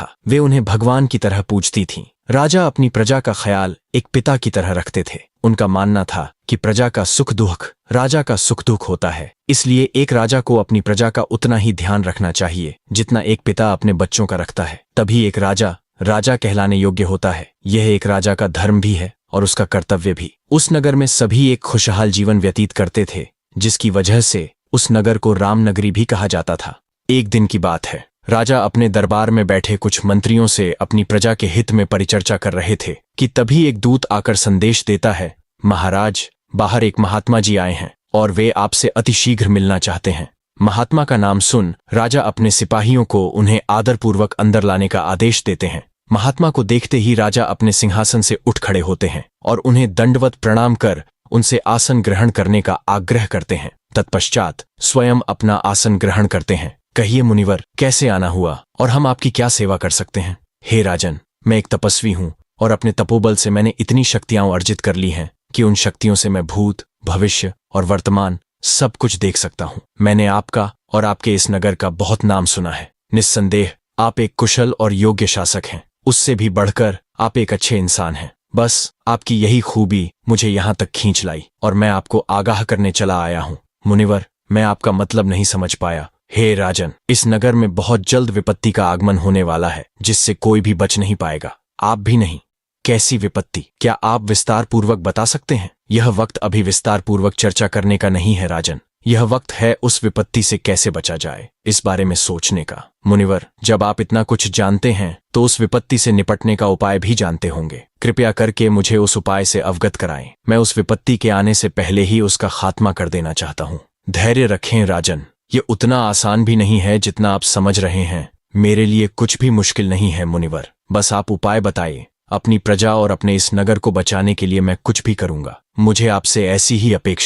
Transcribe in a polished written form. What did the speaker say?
था। वे उन्हें भगवान की तरह पूजती थीं। राजा अपनी प्रजा का ख्याल एक पिता की तरह रखते थे। उनका मानना था कि प्रजा का सुख दुख राजा का सुख दुख होता है, इसलिए एक राजा को अपनी प्रजा का उतना ही ध्यान रखना चाहिए जितना एक पिता अपने बच्चों का रखता है। तभी एक राजा राजा कहलाने योग्य होता है। यह एक राजा का धर्म भी है और उसका कर्तव्य भी। उस नगर में सभी एक खुशहाल जीवन व्यतीत करते थे, जिसकी वजह से उस नगर को रामनगरी भी कहा जाता था। एक दिन की बात है, राजा अपने दरबार में बैठे कुछ मंत्रियों से अपनी प्रजा के हित में परिचर्चा कर रहे थे कि तभी एक दूत आकर संदेश देता है, महाराज, बाहर एक महात्मा जी आए हैं और वे आपसे अतिशीघ्र मिलना चाहते हैं। महात्मा का नाम सुन राजा अपने सिपाहियों को उन्हें आदरपूर्वक अंदर लाने का आदेश देते हैं। महात्मा को देखते ही राजा अपने सिंहासन से उठ खड़े होते हैं और उन्हें दंडवत प्रणाम कर उनसे आसन ग्रहण करने का आग्रह करते हैं। तत्पश्चात स्वयं अपना आसन ग्रहण करते हैं। कहिए मुनिवर, कैसे आना हुआ और हम आपकी क्या सेवा कर सकते हैं? हे राजन, मैं एक तपस्वी हूँ और अपने तपोबल से मैंने इतनी शक्तियां अर्जित कर ली हैं कि उन शक्तियों से मैं भूत, भविष्य और वर्तमान सब कुछ देख सकता हूँ। मैंने आपका और आपके इस नगर का बहुत नाम सुना है। निस्संदेह आप एक कुशल और योग्य शासक हैं। उससे भी बढ़कर आप एक अच्छे इंसान हैं। बस आपकी यही खूबी मुझे यहाँ तक खींच लाई और मैं आपको आगाह करने चला आया हूँ। मुनिवर, मैं आपका मतलब नहीं समझ पाया। हे राजन, इस नगर में बहुत जल्द विपत्ति का आगमन होने वाला है, जिससे कोई भी बच नहीं पाएगा, आप भी नहीं। कैसी विपत्ति? क्या आप विस्तार पूर्वक बता सकते हैं? यह वक्त अभी विस्तार पूर्वक चर्चा करने का नहीं है राजन। यह वक्त है उस विपत्ति से कैसे बचा जाए, इस बारे में सोचने का। मुनिवर, जब आप इतना कुछ जानते हैं तो उस विपत्ति से निपटने का उपाय भी जानते होंगे। कृपया करके मुझे उस उपाय से अवगत कराएं। मैं उस विपत्ति के आने से पहले ही उसका खात्मा कर देना चाहता हूँ। धैर्य रखें राजन, ये उतना आसान भी नहीं है जितना आप समझ रहे हैं। मेरे लिए कुछ भी मुश्किल नहीं है मुनिवर, बस आप उपाय बताइए। अपनी प्रजा और अपने इस नगर को बचाने के लिए मैं कुछ भी करूंगा। मुझे आपसे ऐसी ही अपेक्षा